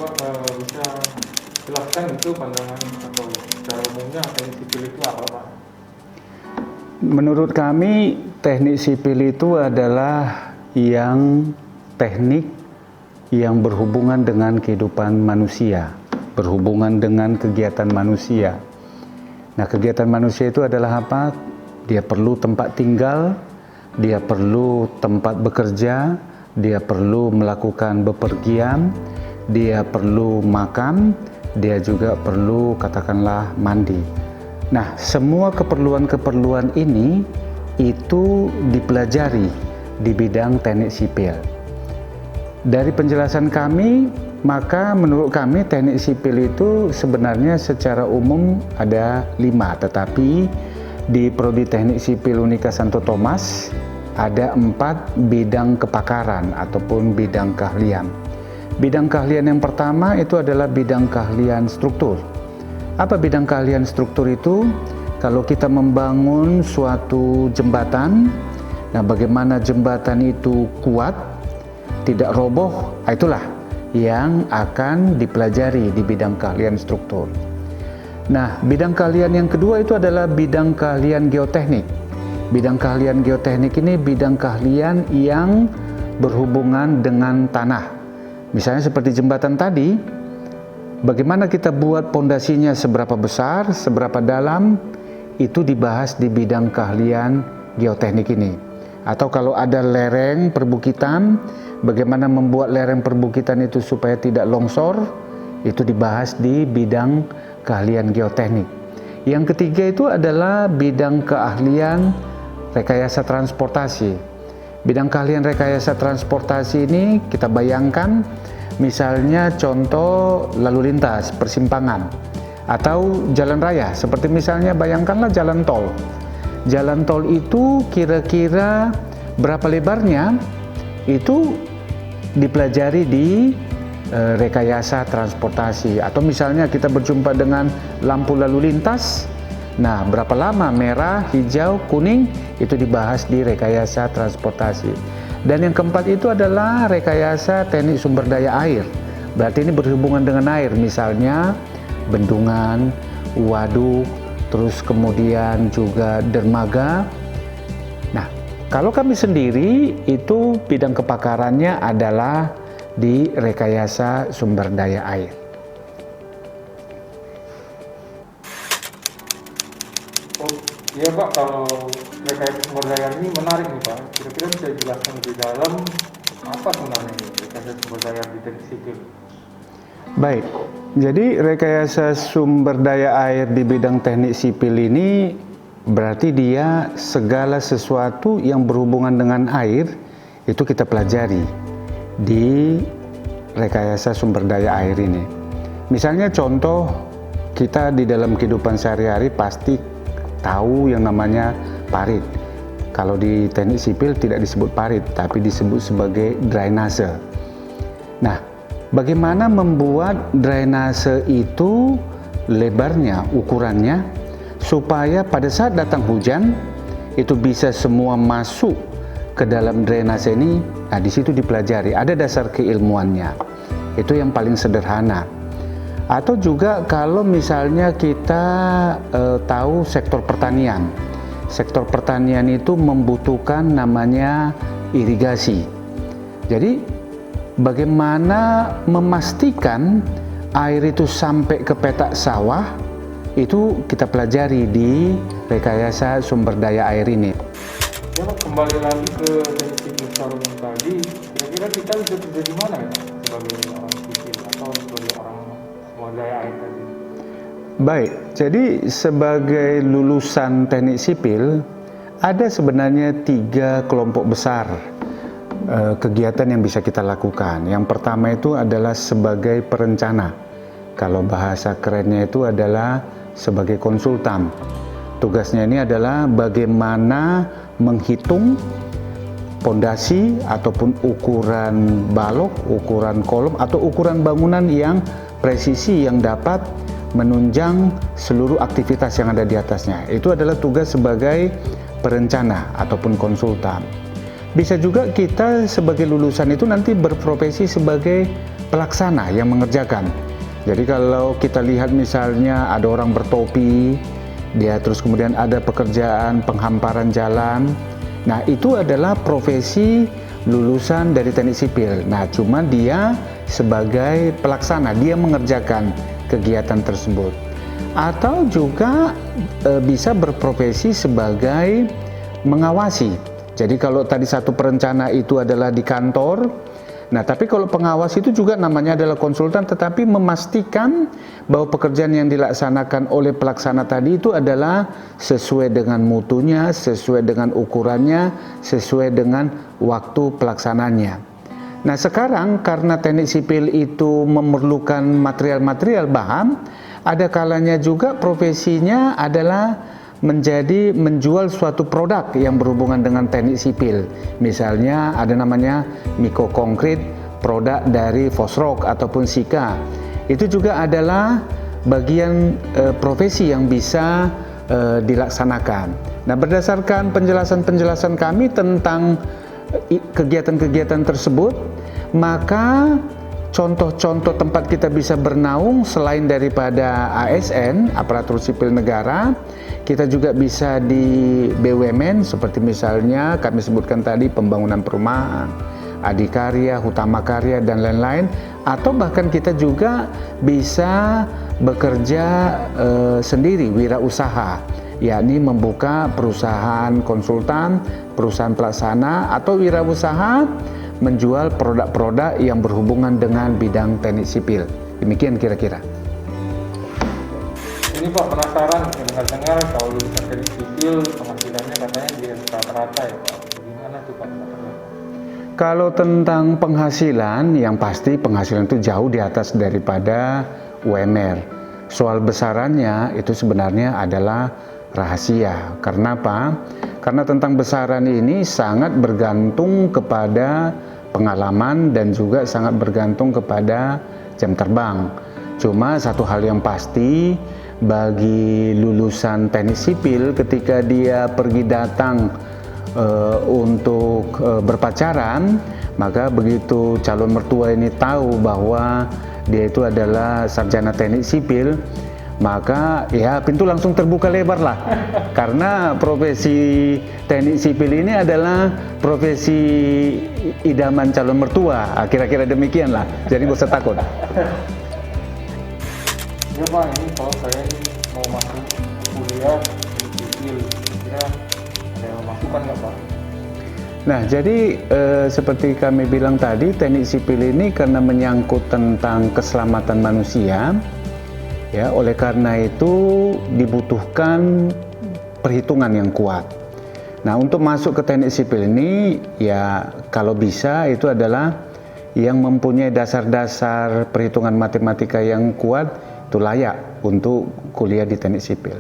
Pak bisa jelaskan itu pandangan atau secara umumnya teknik sipil itu apa Pak? Menurut kami teknik sipil itu adalah teknik yang berhubungan dengan kehidupan manusia, berhubungan dengan kegiatan manusia. Nah, kegiatan manusia itu adalah apa? Dia perlu tempat tinggal, dia perlu tempat bekerja, dia perlu melakukan bepergian, dia perlu makan, dia juga perlu katakanlah mandi. Nah, semua keperluan-keperluan ini itu dipelajari di bidang teknik sipil. Dari penjelasan kami, maka menurut kami teknik sipil itu sebenarnya secara umum ada 5, tetapi di Prodi Teknik Sipil Unika Santo Thomas ada 4 bidang kepakaran ataupun bidang keahlian. Bidang keahlian yang pertama itu adalah bidang keahlian struktur. Apa bidang keahlian struktur itu? Kalau kita membangun suatu jembatan, nah bagaimana jembatan itu kuat, tidak roboh, itulah yang akan dipelajari di bidang keahlian struktur. Nah, bidang keahlian yang kedua itu adalah bidang keahlian geoteknik. Bidang keahlian geoteknik ini bidang keahlian yang berhubungan dengan tanah. Misalnya seperti jembatan tadi, bagaimana kita buat pondasinya seberapa besar, seberapa dalam, itu dibahas di bidang keahlian geoteknik ini. Atau kalau ada lereng perbukitan, bagaimana membuat lereng perbukitan itu supaya tidak longsor, itu dibahas di bidang keahlian geoteknik. Yang ketiga itu adalah bidang keahlian rekayasa transportasi. Bidang keahlian rekayasa transportasi ini kita bayangkan misalnya contoh lalu lintas, persimpangan, atau jalan raya. Seperti misalnya bayangkanlah jalan tol. Jalan tol itu kira-kira berapa lebarnya, itu dipelajari di rekayasa transportasi. Atau misalnya kita berjumpa dengan lampu lalu lintas, nah berapa lama merah, hijau, kuning, itu dibahas di rekayasa transportasi. Dan yang keempat itu adalah rekayasa teknik sumber daya air. Berarti ini berhubungan dengan air, misalnya bendungan, waduk, terus kemudian juga dermaga. Nah, kalau kami sendiri itu bidang kepakarannya adalah di rekayasa sumber daya air. Oh iya Pak, kalau rekayasa sumber daya ini menarik nih Pak. Kira-kira bisa dijelaskan lebih dalam apa sebenarnya ini rekayasa sumber daya di teknik sipil? Baik, jadi rekayasa sumber daya air di bidang teknik sipil ini berarti dia segala sesuatu yang berhubungan dengan air itu kita pelajari di rekayasa sumber daya air ini. Misalnya contoh, kita di dalam kehidupan sehari-hari pasti tahu yang namanya parit. Kalau di teknik sipil tidak disebut parit, tapi disebut sebagai drainase. Nah, bagaimana membuat drainase itu lebarnya, ukurannya, supaya pada saat datang hujan itu bisa semua masuk ke dalam drainase ini. Nah, di situ dipelajari, ada dasar keilmuannya. Itu yang paling sederhana. Atau juga kalau misalnya kita tahu sektor pertanian. Sektor pertanian itu membutuhkan namanya irigasi. Jadi bagaimana memastikan air itu sampai ke petak sawah, itu kita pelajari di rekayasa sumber daya air ini. Ya Pak, kembali lagi ke teknik sipil secara umum tadi, kira-kira kita bisa kerja di mana ya sebagai orang sipil atau sebagai orang sumber daya air tadi? Baik, jadi sebagai lulusan teknik sipil ada sebenarnya 3 kelompok besar kegiatan yang bisa kita lakukan. Yang pertama itu adalah sebagai perencana. Kalau bahasa kerennya itu adalah sebagai konsultan. Tugasnya ini adalah bagaimana menghitung pondasi ataupun ukuran balok, ukuran kolom atau ukuran bangunan yang presisi yang dapat menunjang seluruh aktivitas yang ada di atasnya. Itu adalah tugas sebagai perencana ataupun konsultan. Bisa juga kita sebagai lulusan itu nanti berprofesi sebagai pelaksana yang mengerjakan. Jadi kalau kita lihat misalnya ada orang bertopi, dia terus kemudian ada pekerjaan penghamparan jalan. Nah, itu adalah profesi lulusan dari teknik sipil. Nah, cuma dia sebagai pelaksana, dia mengerjakan kegiatan tersebut. Atau juga bisa berprofesi sebagai mengawasi. Jadi kalau tadi satu perencana itu adalah di kantor, nah tapi kalau pengawas itu juga namanya adalah konsultan, tetapi memastikan bahwa pekerjaan yang dilaksanakan oleh pelaksana tadi itu adalah sesuai dengan mutunya, sesuai dengan ukurannya, sesuai dengan waktu pelaksananya. Nah sekarang karena teknik sipil itu memerlukan material-material bahan, ada kalanya juga profesinya adalah menjual suatu produk yang berhubungan dengan teknik sipil. Misalnya ada namanya mikokongkrit, produk dari Fosroc ataupun Sika. Itu juga adalah bagian profesi yang bisa dilaksanakan. Nah, berdasarkan penjelasan-penjelasan kami tentang kegiatan-kegiatan tersebut, maka contoh-contoh tempat kita bisa bernaung selain daripada ASN, aparatur sipil negara, kita juga bisa di BUMN seperti misalnya kami sebutkan tadi pembangunan perumahan, adikarya, hutama karya dan lain-lain, atau bahkan kita juga bisa bekerja sendiri, wirausaha, yakni membuka perusahaan konsultan, perusahaan pelaksana, atau wirausaha menjual produk-produk yang berhubungan dengan bidang teknik sipil. Demikian kira-kira. Ini Pak, penasaran dengar-dengar kalau lulusan teknik sipil penghasilannya katanya di rata-rata ya Pak. Gimana tuh Pak? Kalau tentang penghasilan, yang pasti penghasilan itu jauh di atas daripada UMR. Soal besarannya itu sebenarnya adalah rahasia. Karena apa? Karena tentang besaran ini sangat bergantung kepada pengalaman dan juga sangat bergantung kepada jam terbang. Cuma satu hal yang pasti, bagi lulusan teknik sipil ketika dia pergi datang untuk berpacaran, maka begitu calon mertua ini tahu bahwa dia itu adalah sarjana teknik sipil, maka ya pintu langsung terbuka lebar lah. Karena profesi teknik sipil ini adalah profesi idaman calon mertua. Kira-kira demikian lah, jadi nggak usah takut. Ya Pak, ini kalau saya mau masuk kuliah sipil, kira ada masukan nggak Pak? Nah, jadi seperti kami bilang tadi, teknik sipil ini karena menyangkut tentang keselamatan manusia, ya, oleh karena itu dibutuhkan perhitungan yang kuat. Nah, untuk masuk ke teknik sipil ini, ya kalau bisa itu adalah yang mempunyai dasar-dasar perhitungan matematika yang kuat, itu layak untuk kuliah di teknik sipil.